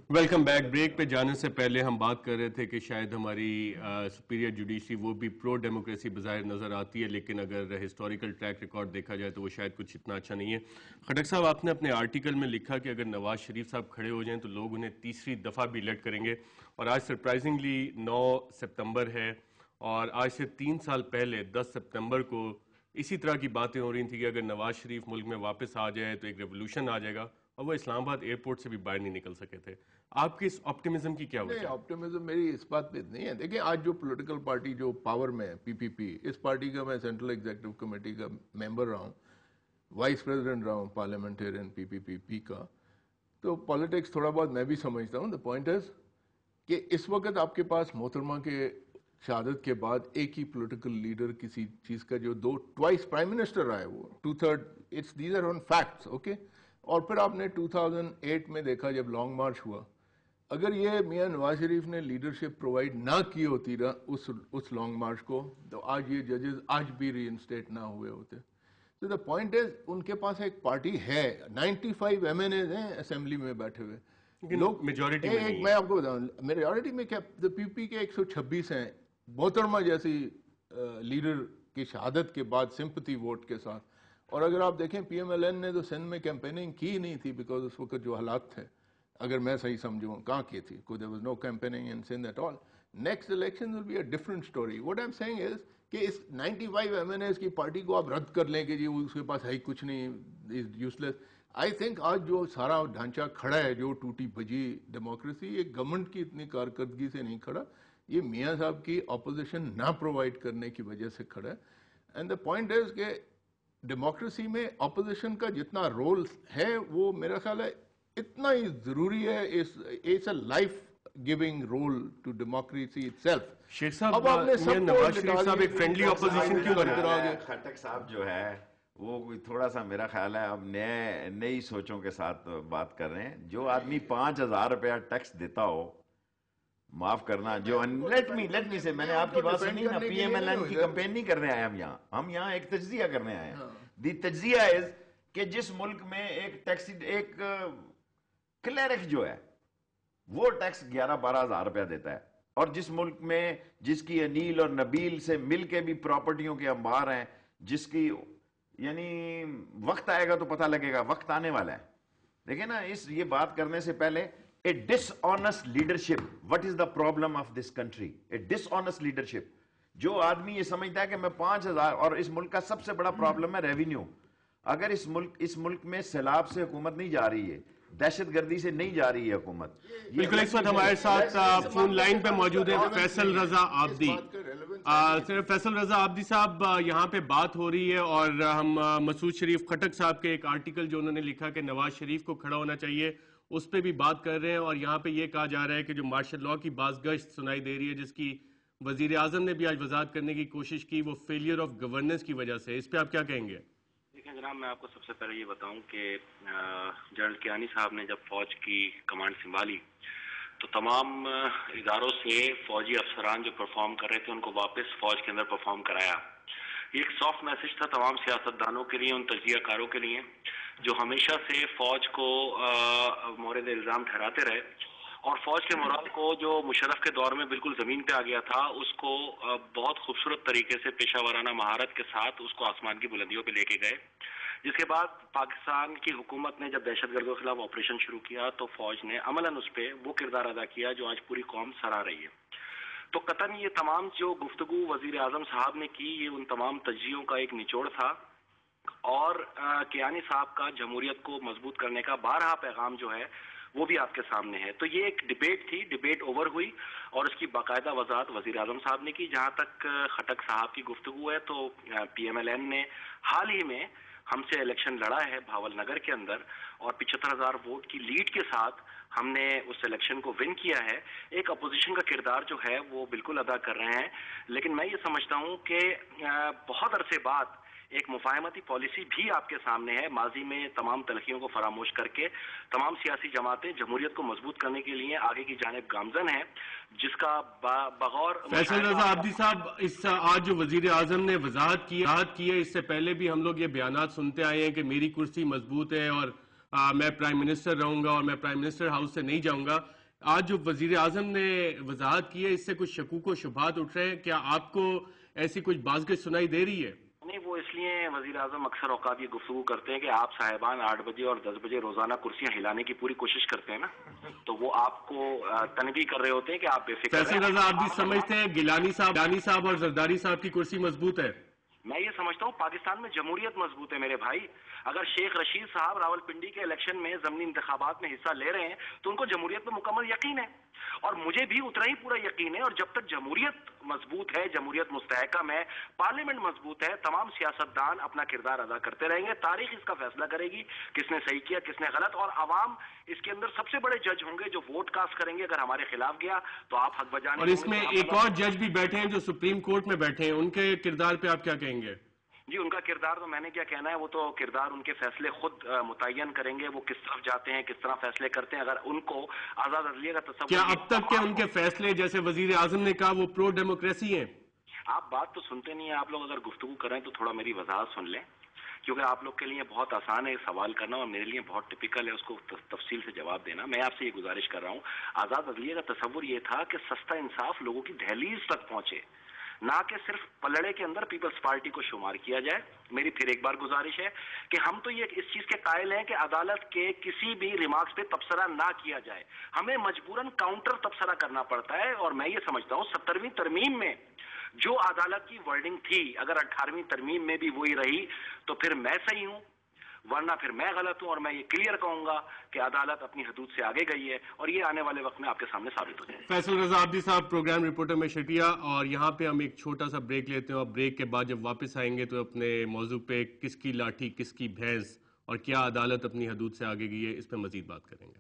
Welcome back. Break پہ جانے سے پہلے ہم بات کر رہے تھے کہ شاید ہماری سپیریئر جوڈیشری وہ بھی پرو ڈیموکریسی بظاہر نظر آتی ہے، لیکن اگر ہسٹوریکل ٹریک ریکارڈ دیکھا جائے تو وہ شاید کچھ اتنا اچھا نہیں ہے. خٹک صاحب، آپ نے اپنے آرٹیکل میں لکھا کہ اگر نواز شریف صاحب کھڑے ہو جائیں تو لوگ انہیں تیسری دفعہ بھی الیکٹ کریں گے، اور آج سرپرائزنگلی 9 سپتمبر ہے، اور آج سے 3 سال پہلے 10 سپتمبر کو اسی طرح کی باتیں ہو رہی تھیں کہ اگر نواز شریف ملک میں واپس آ جائے تو ایک ریولوشن آ جائے گا، اور وہ اسلام آباد ایئرپورٹ سے بھی باہر نہیں نکل سکے تھے. آپ کی اس آپٹیمزم کی کیا وجہ نہیں، ہے؟ آپٹیمزم میری اس بات پہ نہیں ہے. دیکھیں، آج جو پولیٹیکل پارٹی جو پاور میں ہے، پی پی پی، اس پارٹی کا میں سینٹرل ایگزیکٹو کمیٹی کا ممبر رہا ہوں، وائس پریزیڈنٹ رہا ہوں پارلیمنٹیرین پی پی پی کا. تو پالیٹکس تھوڑا بہت میں بھی سمجھتا ہوں. دا پوائنٹ از کہ اس وقت آپ کے پاس محترمہ کے شہادت کے بعد ایک ہی پولیٹیکل لیڈر کسی چیز کا جو ٹوائس پرائم منسٹر رہا ہے، وہ 2/3 these are on facts. Okay. اور پھر آپ نے 2008 میں دیکھا جب لانگ مارچ ہوا، اگر یہ میاں نواز شریف نے لیڈرشپ پرووائڈ نہ کی ہوتی نا اس لانگ مارچ کو، تو آج یہ ججز آج بھی ری انسٹیٹ نہ ہوئے ہوتے. تو دا پوائنٹ از ان کے پاس ایک پارٹی ہے، 95 ایم این ایز ہیں اسمبلی میں بیٹھے ہوئے لوگ. میجورٹی میں نہیں میں ہے. آپ کو بتاؤں، میجورٹی میں کیا، پی پی کے 126 ہیں. محترمہ جیسی لیڈر کی شہادت کے بعد سمپتھی ووٹ کے ساتھ. اور اگر آپ دیکھیں پی ایم ایل این نے تو سندھ میں کیمپیننگ کی نہیں تھی، بیکاز اس وقت جو حالات تھے، اگر میں صحیح سمجھوں کہاں کی تھی، there was no campaigning in Sindh at all. Next election will be a different story. What I'm saying is کہ اس 95 ایم این ایز کی پارٹی کو آپ رد کر لیں کہ جی اس کے پاس ہے کچھ نہیں، از یوزلیس. آئی تھنک آج جو سارا ڈھانچہ کھڑا ہے، جو ٹوٹی بھجی ڈیموکریسی، یہ گورنمنٹ کی اتنی کارکردگی سے نہیں کھڑا، یہ میاں صاحب کی اپوزیشن نہ پرووائڈ کرنے کی وجہ سے کھڑا ہے. اینڈ دا پوائنٹ از کہ ڈیموکریسی میں اپوزیشن کا جتنا رول ہے وہ میرا خیال ہے اتنا ہی ضروری ہے. It's a life giving role to democracy itself. Sheikh صاحب، میاں نواز شریف صاحب ایک فرینڈلی اپوزیشن کیوں بن رہے ہیں؟ خٹک صاحب جو ہے وہ تھوڑا سا میرا خیال ہے اب نئی سوچوں کے ساتھ بات کر رہے ہیں. جو آدمی 5,000 روپیہ ٹیکس دیتا ہو، معاف کرنا، جو لیٹ می سے میں نے آپ کی بات سنی نا، پی ایم ایل این کی کمپین نہیں کرنے آئے ہم یہاں ایک تجزیہ کرنے آئے ہیں. دی تجزیہ از کہ جس ملک میں ایک کلیرک جو ہے وہ ٹیکس 11-12 ہزار روپیہ دیتا ہے، اور جس ملک میں جس کی انیل اور نبیل سے مل کے بھی پراپرٹیوں کے انبار ہیں، جس کی یعنی وقت آئے گا تو پتہ لگے گا، وقت آنے والا ہے. دیکھیں نا، یہ بات کرنے سے پہلے a dishonest leadership. What is the problem of this country? A dishonest leadership. جو آدمی یہ سمجھتا ہے کہ میں 5,000، اور اس ملک کا سب سے بڑا پرابلم ہے ریونیو. اگر اس ملک میں سیلاب سے حکومت نہیں جا رہی ہے، دہشت گردی سے نہیں جا رہی ہے حکومت. بالکل. اس وقت ہمارے ساتھ فون لائن پہ موجود ہیں فیصل رضا عابدی. فیصل رضا عابدی صاحب، یہاں پہ بات ہو رہی ہے، اور ہم مسعود شریف خٹک صاحب کے ایک آرٹیکل جو انہوں نے لکھا کہ نواز شریف کو کھڑا ہونا چاہیے، اس پہ بھی بات کر رہے ہیں. اور یہاں پہ یہ کہا جا رہا ہے کہ جو مارشل لاء کی باز گشت سنائی دے رہی ہے، جس کی وزیر اعظم نے بھی آج وضاحت کرنے کی کوشش کی، وہ فیلئر آف گورننس کی وجہ سے. اس پہ آپ کیا کہیں گے؟ دیکھیں جناب، میں آپ کو سب سے پہلے یہ بتاؤں کہ جنرل کیانی صاحب نے جب فوج کی کمانڈ سنبھالی تو تمام اداروں سے فوجی افسران جو پرفارم کر رہے تھے ان کو واپس فوج کے اندر پرفارم کرایا. یہ ایک سافٹ میسج تھا تمام سیاستدانوں کے لیے، ان تجزیہ کاروں کے لیے جو ہمیشہ سے فوج کو مورد الزام ٹھہراتے رہے، اور فوج کے مورال کو جو مشرف کے دور میں بالکل زمین پہ آ گیا تھا، اس کو بہت خوبصورت طریقے سے پیشہ ورانہ مہارت کے ساتھ اس کو آسمان کی بلندیوں پہ لے کے گئے. جس کے بعد پاکستان کی حکومت نے جب دہشت گردوں کے خلاف آپریشن شروع کیا تو فوج نے عملاً اس پہ وہ کردار ادا کیا جو آج پوری قوم سراہ رہی ہے. تو قطعاً یہ تمام جو گفتگو وزیر اعظم صاحب نے کی، یہ ان تمام تجزیوں کا ایک نچوڑ تھا، اور کیانی صاحب کا جمہوریت کو مضبوط کرنے کا بارہا پیغام جو ہے وہ بھی آپ کے سامنے ہے. تو یہ ایک ڈیبیٹ تھی، ڈیبیٹ اوور ہوئی، اور اس کی باقاعدہ وضاحت وزیر اعظم صاحب نے کی. جہاں تک خٹک صاحب کی گفتگو ہے تو پی ایم ایل این نے حال ہی میں ہم سے الیکشن لڑا ہے بھاول نگر کے اندر، اور 75,000 ووٹ کی لیڈ کے ساتھ ہم نے اس الیکشن کو ون کیا ہے. ایک اپوزیشن کا کردار جو ہے وہ بالکل ادا کر رہے ہیں، لیکن میں یہ سمجھتا ہوں کہ بہت عرصے بعد ایک مفاہمتی پالیسی بھی آپ کے سامنے ہے. ماضی میں تمام تلخیوں کو فراموش کر کے تمام سیاسی جماعتیں جمہوریت کو مضبوط کرنے کے لیے آگے کی جانب گامزن ہیں، جس کا بغور فیصل رضا عابدی صاحب، اس آج جو وزیر اعظم نے وضاحت کی ہے، اس سے پہلے بھی ہم لوگ یہ بیانات سنتے آئے ہیں کہ میری کرسی مضبوط ہے اور میں پرائم منسٹر رہوں گا اور میں پرائم منسٹر ہاؤس سے نہیں جاؤں گا. آج جو وزیر اعظم نے وضاحت کی ہے اس سے کچھ شکوک و شبہات اٹھ رہے ہیں، کیا آپ کو ایسی کچھ بازگشت سنائی دے رہی ہے؟ نہیں، وہ اس لیے وزیر اعظم اکثر اوقات یہ گفتگو کرتے ہیں کہ آپ صاحبان 8 بجے اور 10 بجے روزانہ کرسیاں ہلانے کی پوری کوشش کرتے ہیں نا، تو وہ آپ کو تنبیہ کر رہے ہوتے ہیں کہ آپ بے فکر فیصل رہیں۔ رضا، آپ بھی سمجھتے ہیں گیلانی صاحب اور زرداری صاحب کی کرسی مضبوط ہے؟ میں یہ سمجھتا ہوں پاکستان میں جمہوریت مضبوط ہے میرے بھائی۔ اگر شیخ رشید صاحب راول پنڈی کے الیکشن میں ضمنی انتخابات میں حصہ لے رہے ہیں تو ان کو جمہوریت پہ مکمل یقین ہے، اور مجھے بھی اتنا ہی پورا یقین ہے، اور جب تک جمہوریت مضبوط ہے، جمہوریت مستحکم ہے، پارلیمنٹ مضبوط ہے، تمام سیاستدان اپنا کردار ادا کرتے رہیں گے، تاریخ اس کا فیصلہ کرے گی کس نے صحیح کیا کس نے غلط، اور عوام اس کے اندر سب سے بڑے جج ہوں گے جو ووٹ کاسٹ کریں گے۔ اگر ہمارے خلاف گیا تو آپ حق بجانے اور اس میں ایک اور جج بھی بیٹھے ہیں جو سپریم کورٹ میں بیٹھے ہیں، ان کے کردار پہ آپ کیا کہیں گے؟ جی، ان کا کردار تو میں نے کیا کہنا ہے، وہ تو کردار ان کے فیصلے خود متعین کریں گے، وہ کس طرف جاتے ہیں کس طرح فیصلے کرتے ہیں۔ اگر ان کو آزاد عدلیہ کا تصور، کیا اب تک کے ان کے فیصلے جیسے وزیر اعظم نے کہا وہ پرو ڈیموکریسی ہیں؟ آپ بات تو سنتے نہیں ہیں، آپ لوگ اگر گفتگو کریں تو تھوڑا میری وضاحت سن لیں، کیونکہ آپ لوگ کے لیے بہت آسان ہے سوال کرنا اور میرے لیے بہت ٹپیکل ہے اس کو تفصیل سے جواب دینا۔ میں آپ سے یہ گزارش کر رہا ہوں، آزاد عدلیہ کا تصور یہ تھا کہ سستا انصاف لوگوں کی دہلیز تک پہنچے، نہ کہ صرف پلڑے کے اندر پیپلز پارٹی کو شمار کیا جائے۔ میری پھر ایک بار گزارش ہے کہ ہم تو یہ اس چیز کے قائل ہیں کہ عدالت کے کسی بھی ریمارکس پہ تبصرہ نہ کیا جائے، ہمیں مجبوراً کاؤنٹر تبصرہ کرنا پڑتا ہے، اور میں یہ سمجھتا ہوں 17ویں ترمیم میں جو عدالت کی ورڈنگ تھی اگر 18ویں ترمیم میں بھی وہی رہی تو پھر میں صحیح ہوں، ورنہ پھر میں غلط ہوں، اور میں یہ کلیئر کہوں گا کہ عدالت اپنی حدود سے آگے گئی ہے، اور یہ آنے والے وقت میں آپ کے سامنے ثابت ہو جائے۔ فیصل رضا عابدی صاحب، پروگرام رپورٹر میں شکریہ، اور یہاں پہ ہم ایک چھوٹا سا بریک لیتے ہیں، اور بریک کے بعد جب واپس آئیں گے تو اپنے موضوع پہ کس کی لاٹھی کس کی بھینس اور کیا عدالت اپنی حدود سے آگے گئی ہے اس پہ مزید بات کریں گے۔